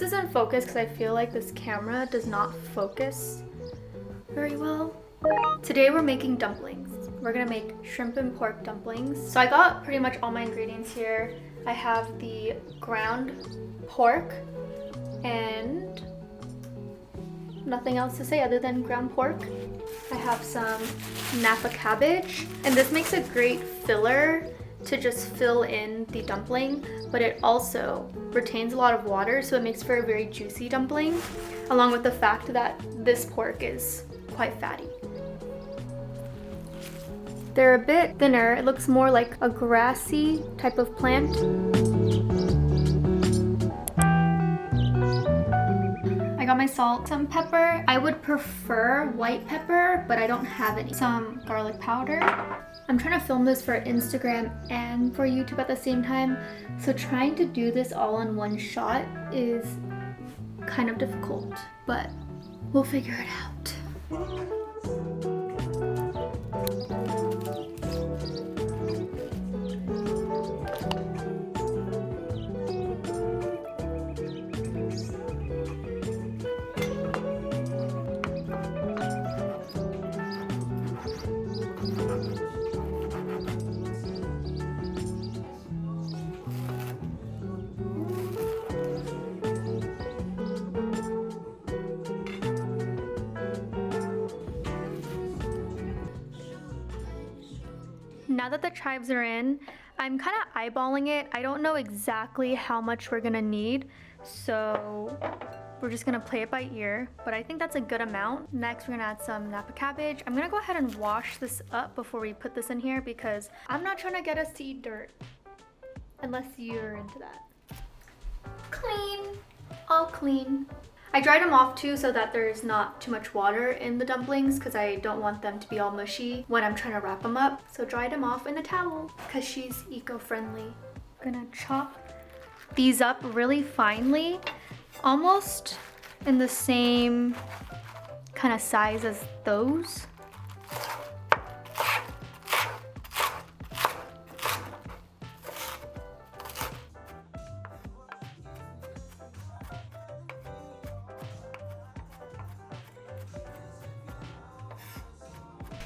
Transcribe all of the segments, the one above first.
is in focus because I feel like this camera does not focus very well. Today we're making dumplings. We're gonna make shrimp and pork dumplings. So I got pretty much all my ingredients here. I have the ground pork and nothing else to say other than ground pork. I have some Napa cabbage, and this makes a great filler to just fill in the dumpling, but it also retains a lot of water, so it makes for a very juicy dumpling, along with the fact that this pork is quite fatty. They're a bit thinner. It looks more like a grassy type of plant. I got my salt, some pepper. I would prefer white pepper, but I don't have any. Some garlic powder. I'm trying to film this for Instagram and for YouTube at the same time, so trying to do this all in one shot is kind of difficult, but we'll figure it out. Now that the chives are in, I'm kind of eyeballing it. I don't know exactly how much we're gonna need, so we're just gonna play it by ear, but I think that's a good amount. Next, we're gonna add some Napa cabbage. I'm gonna go ahead and wash this up before we put this in here because I'm not trying to get us to eat dirt, unless you're into that. Clean, all clean. I dried them off too so that there's not too much water in the dumplings because I don't want them to be all mushy when I'm trying to wrap them up. So dried them off in a towel because she's eco-friendly. I'm gonna chop these up really finely, almost in the same kind of size as those.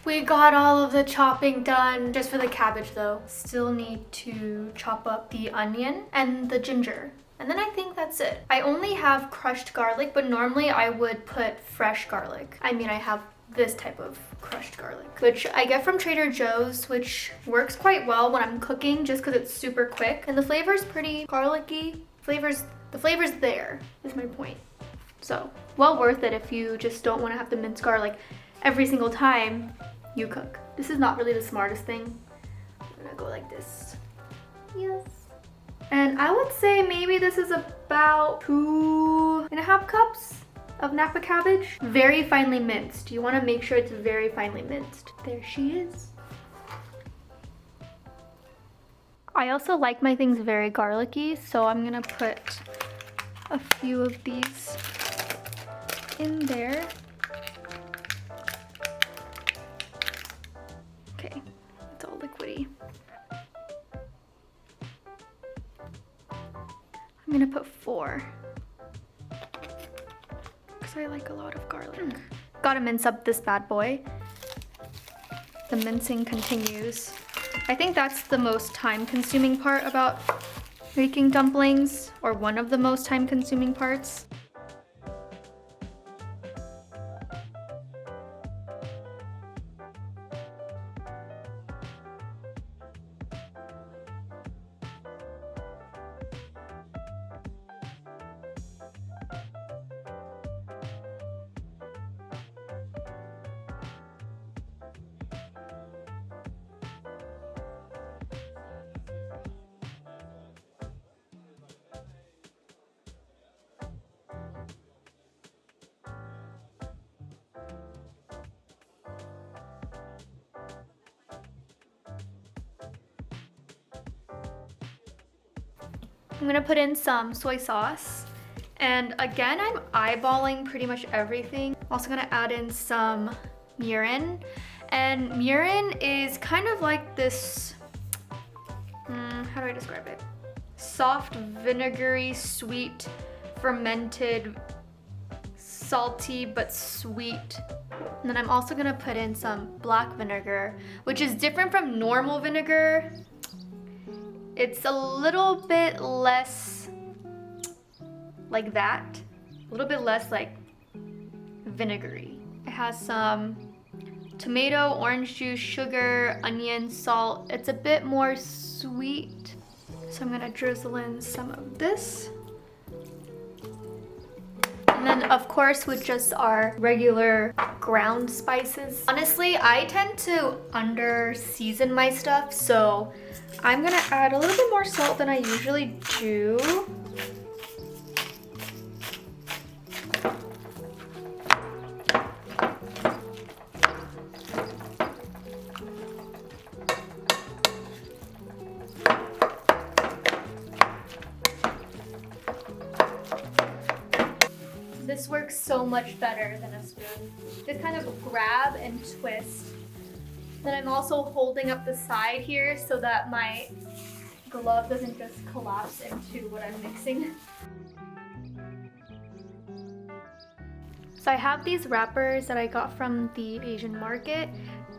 We got all of the chopping done, just for the cabbage though. Still need to chop up the onion and the ginger. And then I think that's it. I only have crushed garlic, but normally I would put fresh garlic. I mean, I have this type of crushed garlic, which I get from Trader Joe's, which works quite well when I'm cooking just because it's super quick. And the flavor's pretty garlicky. The flavor's there, is my point. So, well worth it if you just don't want to have to mince garlic every single time you cook. This is not really the smartest thing. I'm gonna go like this. Yes. And I would say maybe this is about 2.5 cups of Napa cabbage. Very finely minced. You wanna make sure it's very finely minced. There she is. I also like my things very garlicky, so I'm gonna put a few of these in there. Okay, it's all liquidy. I'm gonna put 4 because I like a lot of garlic. Gotta mince up this bad boy. The mincing continues. I think that's the most time-consuming part about making dumplings, or one of the most time-consuming parts. I'm gonna put in some soy sauce. And again, I'm eyeballing pretty much everything. Also gonna add in some mirin. And mirin is kind of like this, how do I describe it? Soft, vinegary, sweet fermented, salty but sweet. And then I'm also gonna put in some black vinegar, which is different from normal vinegar. It's a little bit less like that, a little bit less like vinegary. It has some tomato, orange juice, sugar, onion, salt. It's a bit more sweet. So I'm gonna drizzle in some of this. And then of course with just our regular ground spices. Honestly, I tend to under season my stuff, so I'm gonna add a little bit more salt than I usually do. This works so much better than a spoon. Just kind of grab and twist. Then I'm also holding up the side here so that my glove doesn't just collapse into what I'm mixing. So I have these wrappers that I got from the Asian market.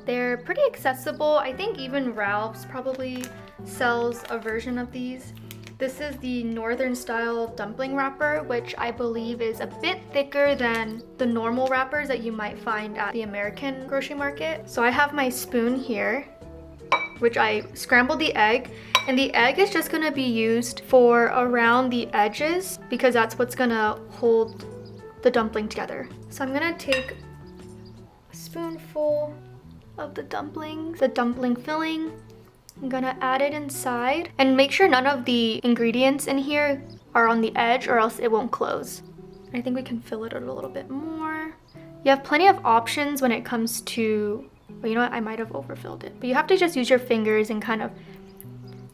They're pretty accessible. I think even Ralph's probably sells a version of these. This is the northern style dumpling wrapper, which I believe is a bit thicker than the normal wrappers that you might find at the American grocery market. So I have my spoon here, which I scrambled the egg, and the egg is just gonna be used for around the edges because that's what's gonna hold the dumpling together. So I'm gonna take a spoonful of the dumplings, the dumpling filling. I'm gonna add it inside and make sure none of the ingredients in here are on the edge or else it won't close. I think we can fill it a little bit more. You have plenty of options when it comes to, well, you know what, I might have overfilled it. But you have to just use your fingers and kind of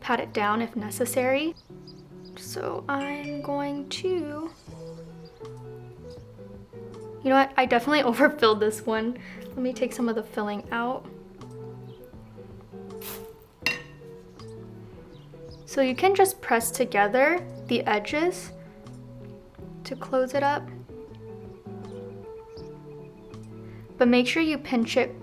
pat it down if necessary. So I'm going to, you know what, I definitely overfilled this one. Let me take some of the filling out. So you can just press together the edges to close it up. But make sure you pinch it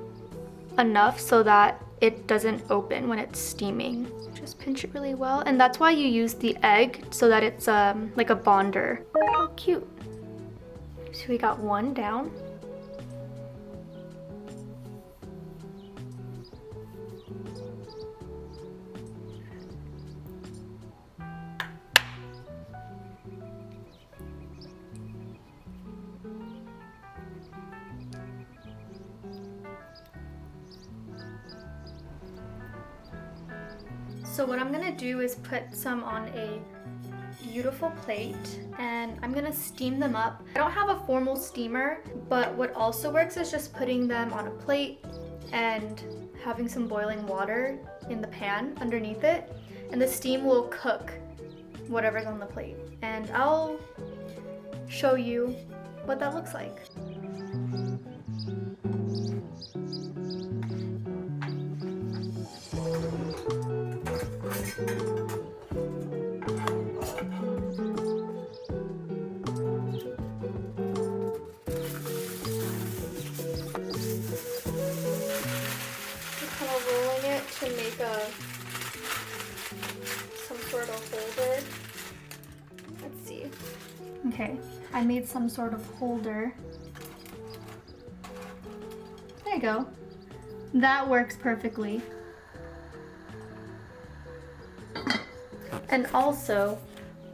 enough so that it doesn't open when it's steaming. Just pinch it really well. And that's why you use the egg, so that it's like a bonder. How cute. So we got one down. So what I'm gonna do is put some on a beautiful plate and I'm gonna steam them up. I don't have a formal steamer, but what also works is just putting them on a plate and having some boiling water in the pan underneath it, and the steam will cook whatever's on the plate. And I'll show you what that looks like. To make some sort of holder. Let's see. Okay, I made some sort of holder. There you go. That works perfectly. And also,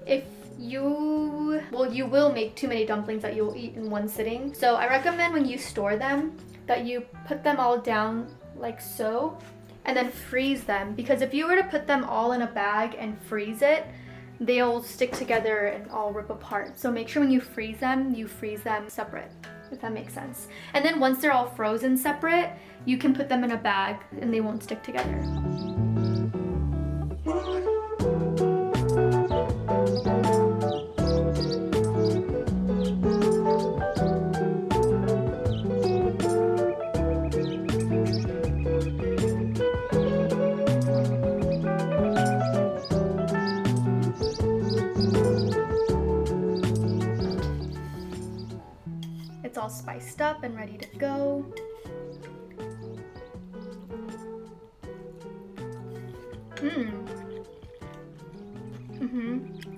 if you will make too many dumplings that you'll eat in one sitting. So I recommend when you store them that you put them all down like so, and then freeze them, because if you were to put them all in a bag and freeze it, they'll stick together and all rip apart. So make sure when you freeze them separate, if that makes sense. And then once they're all frozen separate, you can put them in a bag and they won't stick together. and ready to go.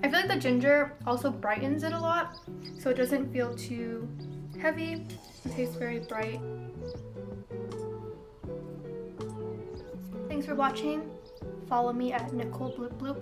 I feel like the ginger also brightens it a lot, so it doesn't feel too heavy. It tastes very bright. Thanks for watching. Follow me at Nicole Bloop Bloop